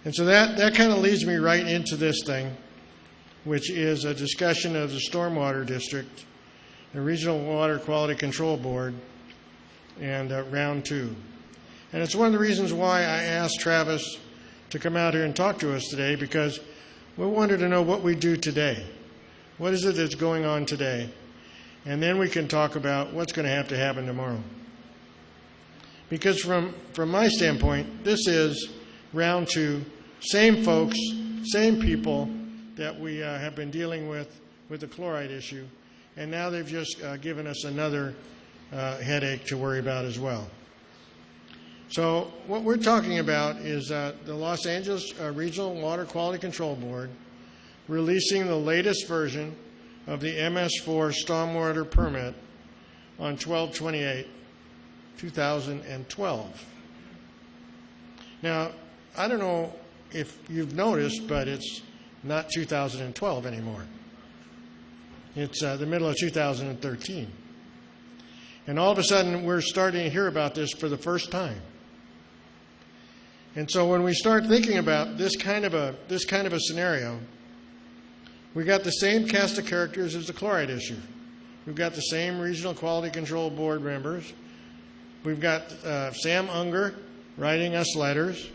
And so that kind of leads me right into this thing, which is a discussion of the Stormwater District, the Regional Water Quality Control Board, and round 2. And it's one of the reasons why I asked Travis to come out here and talk to us today, because we wanted to know what we do today. What is it that's going on today? And then we can talk about what's going to have to happen tomorrow. Because from my standpoint, this is round 2, same folks, same people that we have been dealing with the chloride issue, and now they've just given us another headache to worry about as well. So what we're talking about is the Los Angeles Regional Water Quality Control Board releasing the latest version of the MS4 stormwater permit on 12/28/2012. Now, I don't know if you've noticed, but it's not 2012 anymore. It's the middle of 2013. And all of a sudden, we're starting to hear about this for the first time. And so when we start thinking about this kind of a scenario, we got the same cast of characters as the chloride issue. We've got the same Regional Quality Control Board members. We've got Sam Unger writing us letters.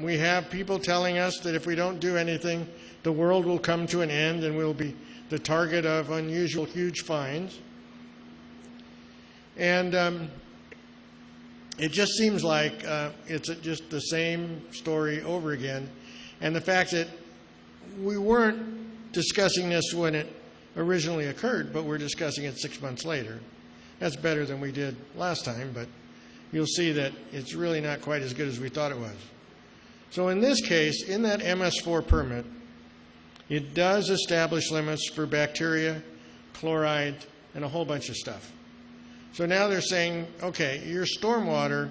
We have people telling us that if we don't do anything, the world will come to an end and we'll be the target of unusual huge fines. And it just seems like it's just the same story over again. And the fact that we weren't discussing this when it originally occurred, but we're discussing it 6 months later. That's better than we did last time, but you'll see that it's really not quite as good as we thought it was. So in this case, in that MS4 permit, it does establish limits for bacteria, chloride, and a whole bunch of stuff. So now they're saying, okay, your stormwater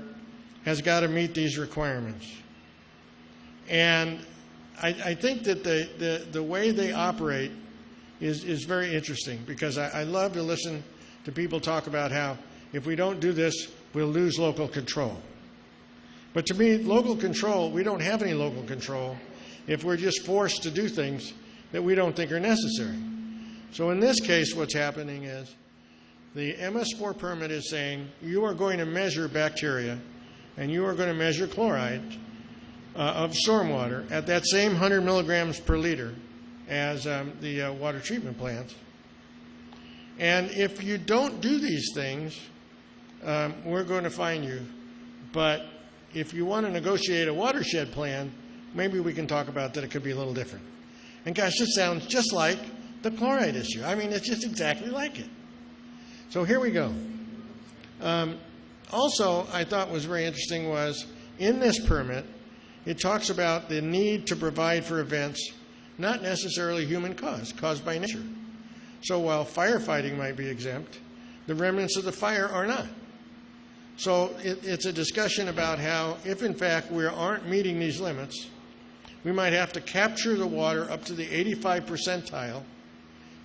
has got to meet these requirements. And I think that the way they operate is very interesting, because I love to listen to people talk about how if we don't do this, we'll lose local control. But to me, local control, we don't have any local control if we're just forced to do things that we don't think are necessary. So in this case, what's happening is the MS4 permit is saying you are going to measure bacteria and you are going to measure chloride of stormwater at that same 100 milligrams per liter as the water treatment plants. And if you don't do these things, we're going to fine you. But if you want to negotiate a watershed plan, maybe we can talk about that. It could be a little different. And gosh, this sounds just like the chloride issue. I mean, it's just exactly like it. So here we go. Also, I thought was very interesting was in this permit, it talks about the need to provide for events not necessarily human caused by nature. So while firefighting might be exempt, the remnants of the fire are not. So it's a discussion about how, if in fact we aren't meeting these limits, we might have to capture the water up to the 85th percentile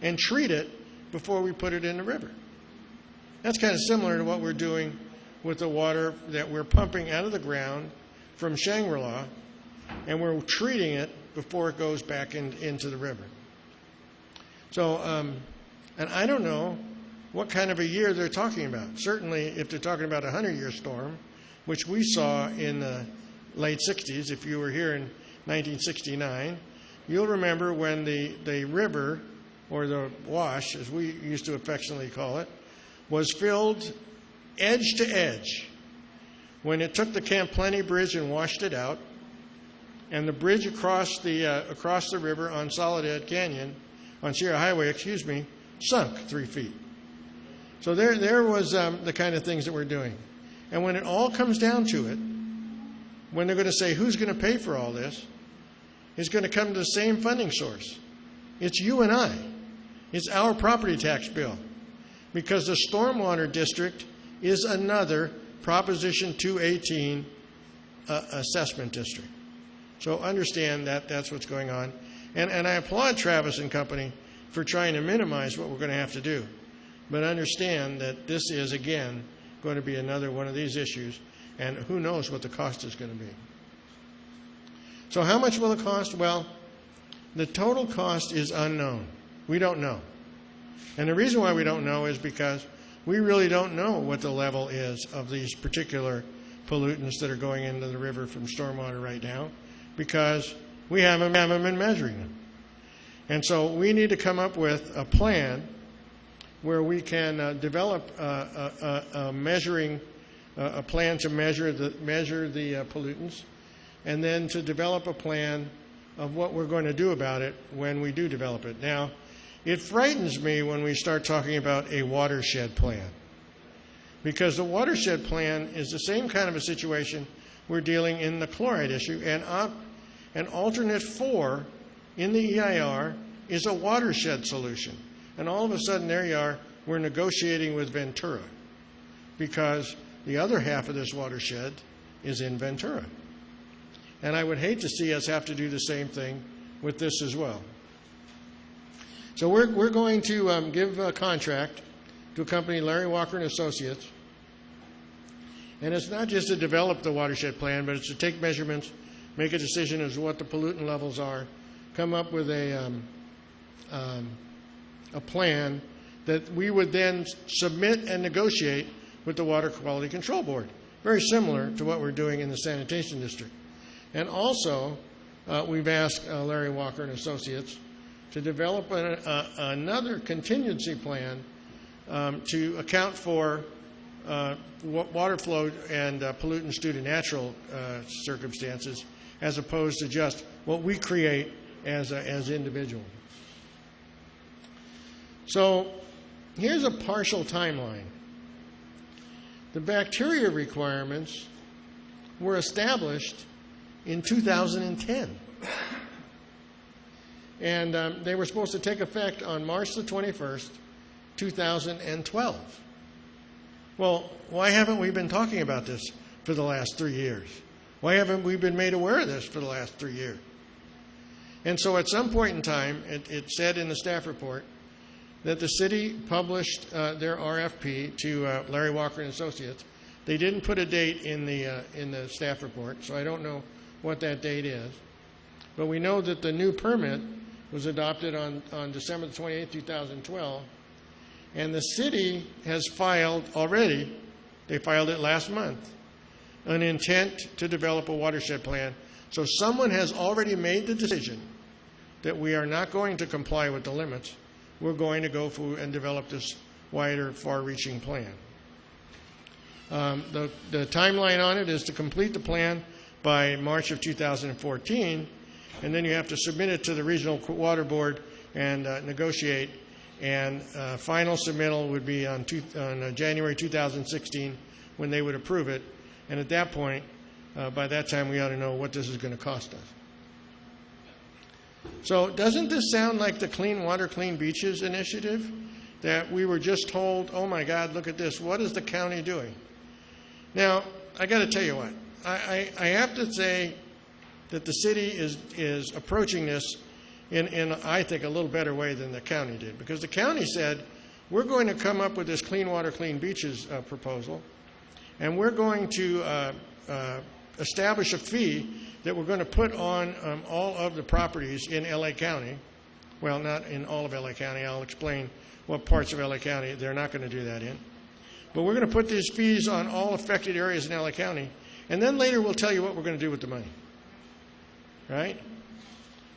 and treat it before we put it in the river. That's kind of similar to what we're doing with the water that we're pumping out of the ground from Shangri-La, and we're treating it before it goes back into the river. So, and I don't know what kind of a year they're talking about. Certainly, if they're talking about a 100-year storm, which we saw in the late 60s, if you were here in 1969, you'll remember when the river, or the wash, as we used to affectionately call it, was filled edge to edge. When it took the Camp Plenty Bridge and washed it out, and the bridge across the river on Soledad Canyon, on Sierra Highway, sunk 3 feet. So there was the kind of things that we're doing. And when it all comes down to it, when they're going to say who's going to pay for all this, it's going to come to the same funding source. It's you and I. It's our property tax bill. Because the Stormwater District is another Proposition 218 assessment district. So understand that that's what's going on. And I applaud Travis and company for trying to minimize what we're going to have to do. But understand that this is, again, going to be another one of these issues, and who knows what the cost is going to be. So how much will it cost? Well, the total cost is unknown. We don't know. And the reason why we don't know is because we really don't know what the level is of these particular pollutants that are going into the river from stormwater right now, because we haven't been measuring them. And so we need to come up with a plan where we can develop a plan to measure the pollutants, and then to develop a plan of what we're going to do about it when we do develop it. Now, it frightens me when we start talking about a watershed plan, because the watershed plan is the same kind of a situation we're dealing in the chloride issue, and an alternate 4 in the EIR is a watershed solution. And all of a sudden, there you are, we're negotiating with Ventura, because the other half of this watershed is in Ventura. And I would hate to see us have to do the same thing with this as well. So we're going to give a contract to a company, Larry Walker and Associates. And it's not just to develop the watershed plan, but it's to take measurements, make a decision as to what the pollutant levels are, come up with a plan that we would then submit and negotiate with the Water Quality Control Board, very similar to what we're doing in the sanitation district. And also, we've asked Larry Walker and Associates to develop another contingency plan to account for water flow and pollutants due to natural circumstances, as opposed to just what we create as individuals. So here's a partial timeline. The bacteria requirements were established in 2010. And they were supposed to take effect on March the 21st, 2012. Well, why haven't we been talking about this for the last 3 years? Why haven't we been made aware of this for the last 3 years? And so at some point in time, it said in the staff report that the city published their RFP to Larry Walker and Associates. They didn't put a date in the staff report, so I don't know what that date is. But we know that the new permit was adopted on December 28, 2012, and the city has filed already, they filed it last month, an intent to develop a watershed plan. So someone has already made the decision that we are not going to comply with the limits. We're going to go through and develop this wider, far-reaching plan. The timeline on it is to complete the plan by March of 2014, and then you have to submit it to the Regional Water Board and negotiate, and final submittal would be on January 2016 when they would approve it, and at that point, by that time, we ought to know what this is going to cost us. So doesn't this sound like the Clean Water, Clean Beaches initiative that we were just told, oh my God, look at this, what is the county doing? Now, I got to tell you what, I have to say that the city is approaching this in, I think, a little better way than the county did, because the county said, we're going to come up with this Clean Water, Clean Beaches proposal, and we're going to establish a fee that we're going to put on all of the properties in LA County. Well, not in all of LA County. I'll explain what parts of LA County they're not going to do that in. But we're going to put these fees on all affected areas in LA County, and then later we'll tell you what we're going to do with the money. Right?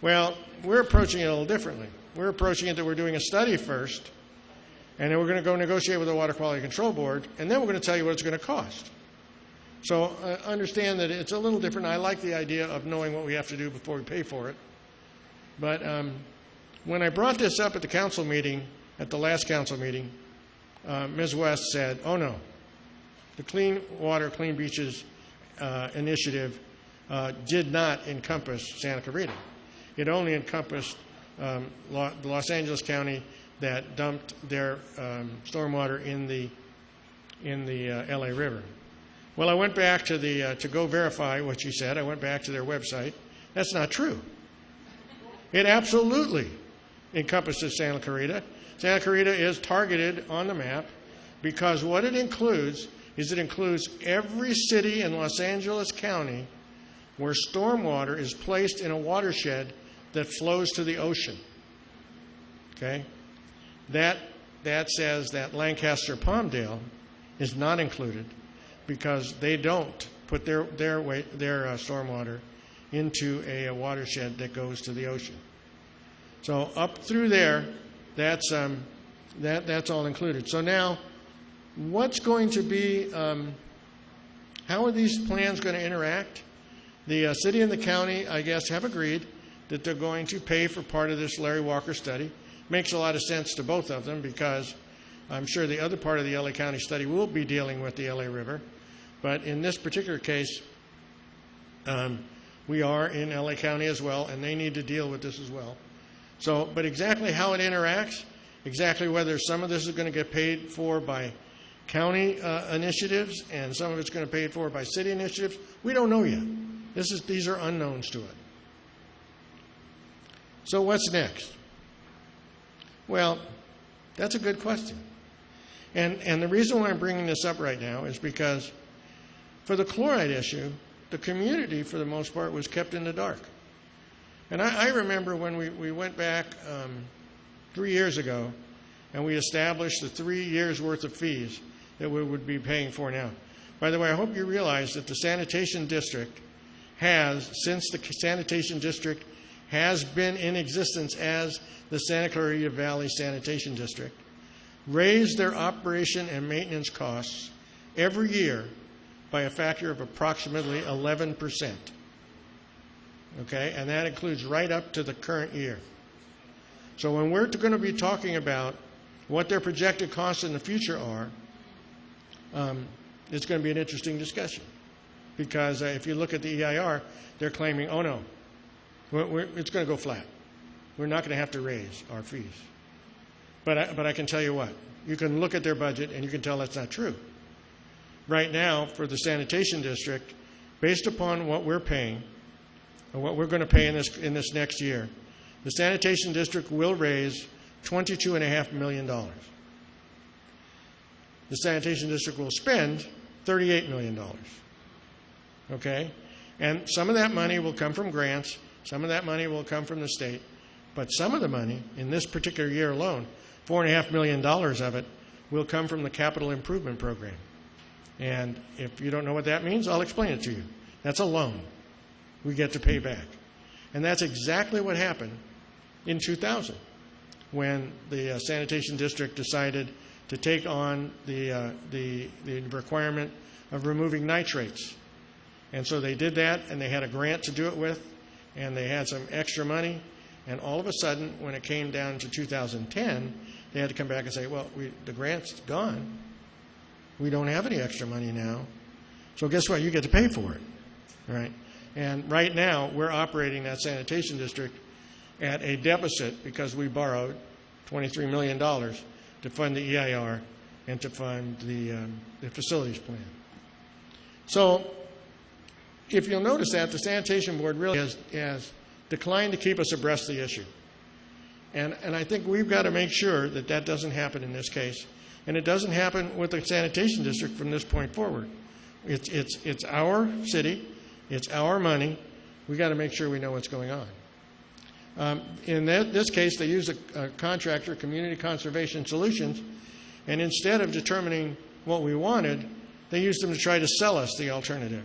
Well, we're approaching it a little differently. We're approaching it that we're doing a study first, and then we're going to go negotiate with the Water Quality Control Board, and then we're going to tell you what it's going to cost. So understand that it's a little different. I like the idea of knowing what we have to do before we pay for it. But when I brought this up at the council meeting, at the last council meeting, Ms. West said, oh no, the Clean Water, Clean Beaches initiative did not encompass Santa Clarita. It only encompassed Los Angeles County that dumped their stormwater in the LA River. Well, I went back to go verify what she said. I went back to their website. That's not true. It absolutely encompasses Santa Clarita. Santa Clarita is targeted on the map because what it includes is it includes every city in Los Angeles County where stormwater is placed in a watershed that flows to the ocean. Okay? That says that Lancaster Palmdale is not included because they don't put their stormwater into a watershed that goes to the ocean. So up through there, that's all included. So now, what's going to be, how are these plans going to interact? The city and the county, I guess, have agreed that they're going to pay for part of this Larry Walker study. Makes a lot of sense to both of them because I'm sure the other part of the LA County study will be dealing with the LA River. But in this particular case, we are in LA County as well, and they need to deal with this as well. So, but exactly how it interacts, exactly whether some of this is going to get paid for by county initiatives and some of it's going to be paid for by city initiatives, we don't know yet. These are unknowns to it. So what's next? Well, that's a good question. And the reason why I'm bringing this up right now is because for the chloride issue, the community, for the most part, was kept in the dark. And I remember when we went back 3 years ago and we established the 3 years' worth of fees that we would be paying for now. By the way, I hope you realize that the sanitation district has, since the sanitation district has been in existence as the Santa Clarita Valley Sanitation District, raised their operation and maintenance costs every year by a factor of approximately 11%. Okay, and that includes right up to the current year. So when we're going to be talking about what their projected costs in the future are, it's going to be an interesting discussion. Because if you look at the EIR, they're claiming, oh no, it's going to go flat. We're not going to have to raise our fees. But I can tell you what, you can look at their budget and you can tell that's not true. Right now, for the sanitation district, based upon what we're paying, or what we're going to pay in this next year, the sanitation district will raise $22.5 million. The sanitation district will spend $38 million. Okay? And some of that money will come from grants, some of that money will come from the state, but some of the money, in this particular year alone, $4.5 million of it will come from the capital improvement program. And if you don't know what that means, I'll explain it to you. That's a loan we get to pay back. And that's exactly what happened in 2000 when the sanitation district decided to take on the requirement of removing nitrates. And so they did that, and they had a grant to do it with, and they had some extra money. And all of a sudden, when it came down to 2010, they had to come back and say, well, the grant's gone. We don't have any extra money now. So guess what? You get to pay for it, right? And right now, we're operating that sanitation district at a deficit because we borrowed $23 million to fund the EIR and to fund the facilities plan. So if you'll notice that, the Sanitation Board really has declined to keep us abreast of the issue. And I think we've got to make sure that that doesn't happen in this case. And it doesn't happen with the sanitation district from this point forward. It's our city. It's our money. We've got to make sure we know what's going on. In this case, they used a contractor, Community Conservation Solutions, and instead of determining what we wanted, they used them to try to sell us the alternative.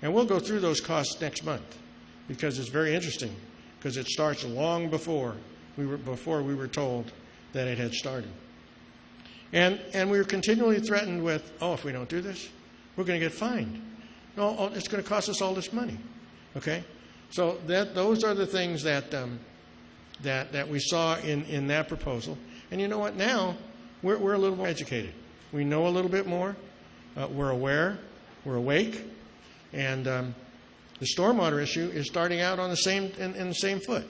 And we'll go through those costs next month because it's very interesting because it starts long before we were told that it had started. And we were continually threatened with, oh, if we don't do this, we're going to get fined. No, it's going to cost us all this money. Okay? So those are the things that we saw in that proposal. And you know what? Now we're a little more educated. We know a little bit more. We're aware. We're awake. And the stormwater issue is starting out on in the same foot.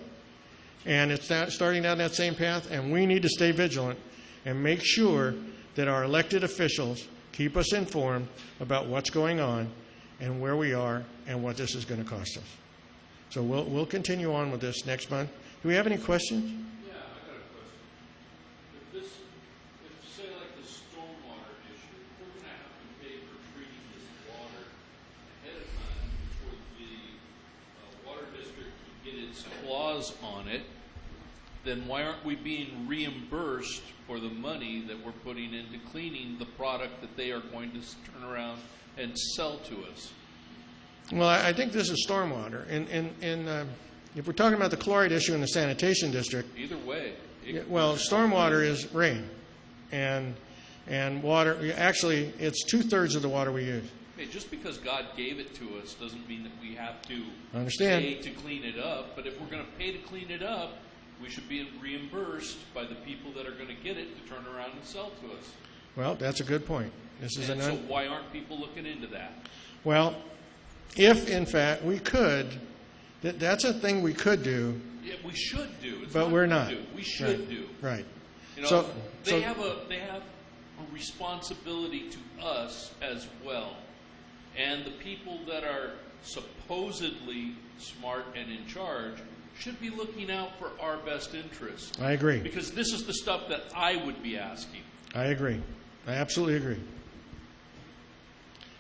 And it's starting down that same path. And we need to stay vigilant and make sure that our elected officials keep us informed about what's going on and where we are and what this is going to cost us. So we'll continue on with this next month. Do we have any questions? Yeah, I got a question. If say like the stormwater issue, we're going to have to pay for treating this water ahead of time before the this clause on it, then why aren't we being reimbursed for the money that we're putting into cleaning the product that they are going to turn around and sell to us? Well, I think this is stormwater. If we're talking about the chloride issue in the sanitation district, Either way. well, stormwater is rain, and water. Actually, it's 2/3 of the water we use. Hey, just because God gave it to us doesn't mean that we have to Understand. pay to clean it up. But if we're going to pay to clean it up, we should be reimbursed by the people that are going to get it to turn around and sell to us. Well, that's a good point. This is And so why aren't people looking into that? Well, if in fact we could, that's a thing we could do. Yeah, we should do. It's But we're not. Do. We should do. Right. You know, they have a responsibility to us as well. And the people that are supposedly smart and in charge should be looking out for our best interests. I agree. Because this is the stuff that I would be asking. I agree. I absolutely agree.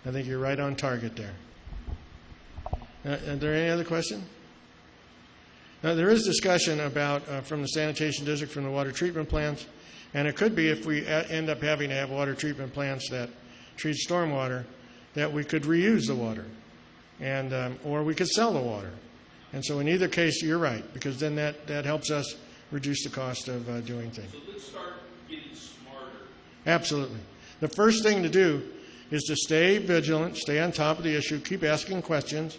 I think you're right on target there. Are there any other questions? Now, there is discussion about, from the sanitation district, from the water treatment plants, and it could be if we end up having to have water treatment plants that treat stormwater, that we could reuse the water, and or we could sell the water. And so in either case, you're right, because then that helps us reduce the cost of doing things. So let's start getting smarter. Absolutely. The first thing to do is to stay vigilant, stay on top of the issue, keep asking questions,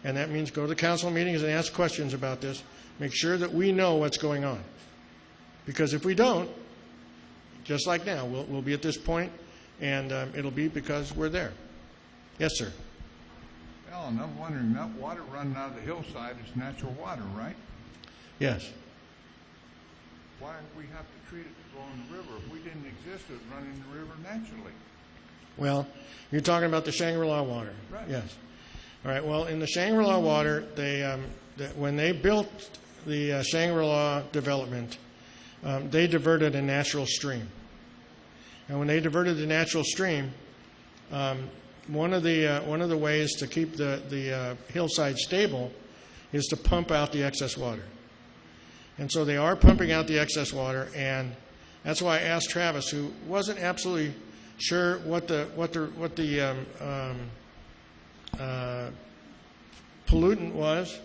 and that means go to the council meetings and ask questions about this. Make sure that we know what's going on. Because if we don't, just like now, we'll be at this point, and it'll be because we're there. Yes, sir. Well, and I'm wondering, that water running out of the hillside is natural water, right? Yes. Why do we have to treat it to go in the river? If we didn't exist, it would run in the river naturally. Well, you're talking about the Shangri-La water. Right. Yes. All right. Well, in the Shangri-La water, when they built the Shangri-La development, they diverted a natural stream. And when they diverted the natural stream, one of the ways to keep the hillside stable is to pump out the excess water. And so they are pumping out the excess water, and that's why I asked Travis, who wasn't absolutely sure what the pollutant was,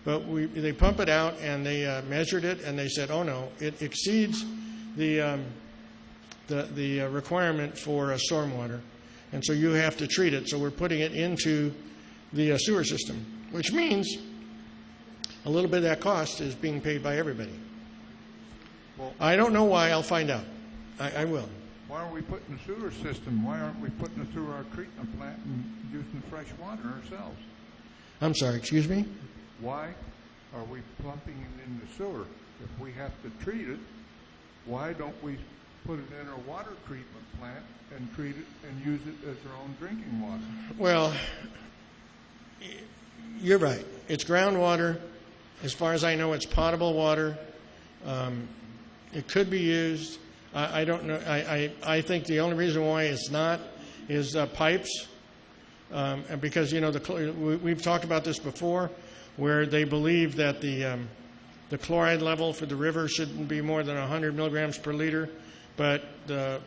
but they pump it out and they measured it, and they said, oh no, it exceeds the requirement for stormwater, and so you have to treat it. So we're putting it into the sewer system, which means a little bit of that cost is being paid by everybody. Well, I don't know why. I'll find out. I will. why are we putting the sewer system? Why aren't we putting it through our treatment plant and using fresh water ourselves? I'm sorry, excuse me? Why are we pumping it in the sewer? If we have to treat it, why don't we put it in our water treatment plant and treat it and use it as our own drinking water? Well, you're right. It's groundwater. As far as I know, it's potable water. It could be used. I don't know. I think the only reason why it's not is pipes. And because, you know, we've talked about this before, where they believe that the chloride level for the river shouldn't be more than 100 milligrams per liter, but the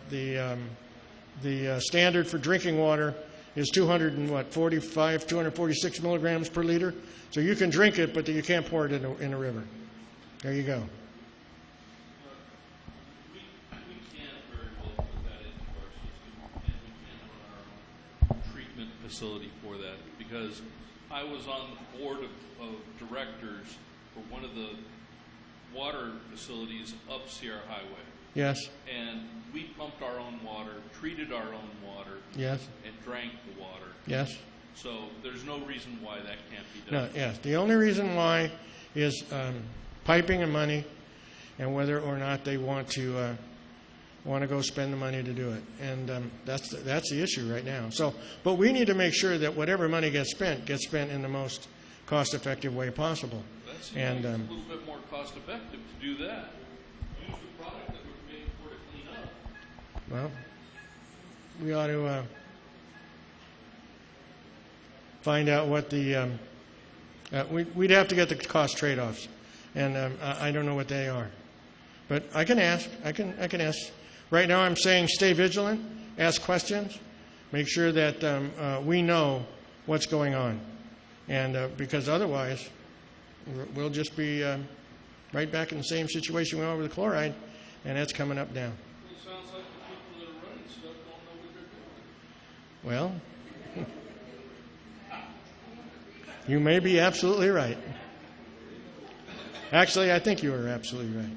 standard for drinking water is 246 milligrams per liter. So you can drink it, but you can't pour it in a river. There you go. We can very well put that into our system, and we can run our own treatment facility for that, because I was on the board of directors for one of the water facilities up Sierra Highway. Yes. And we pumped our own water, treated our own water, Yes. and drank the water. Yes. So there's no reason why that can't be No. done. Yes. The only reason why is piping and money, and whether or not they want to go spend the money to do it. And that's the issue right now. So, but we need to make sure that whatever money gets spent in the most cost-effective way possible. That seems And like it's a little bit more cost-effective to do that. Use the product that we're paying for to clean up. well, we ought to find out what the We'd have to get the cost trade-offs, and I don't know what they are. But I can ask. I can ask. Right now I'm saying stay vigilant, ask questions, make sure that we know what's going on. And because otherwise, we'll just be right back in the same situation we are with the chloride, and that's coming up now. Well, it sounds like the people that are running stuff don't know what they're doing. Well, you may be absolutely right. Actually, I think you are absolutely right.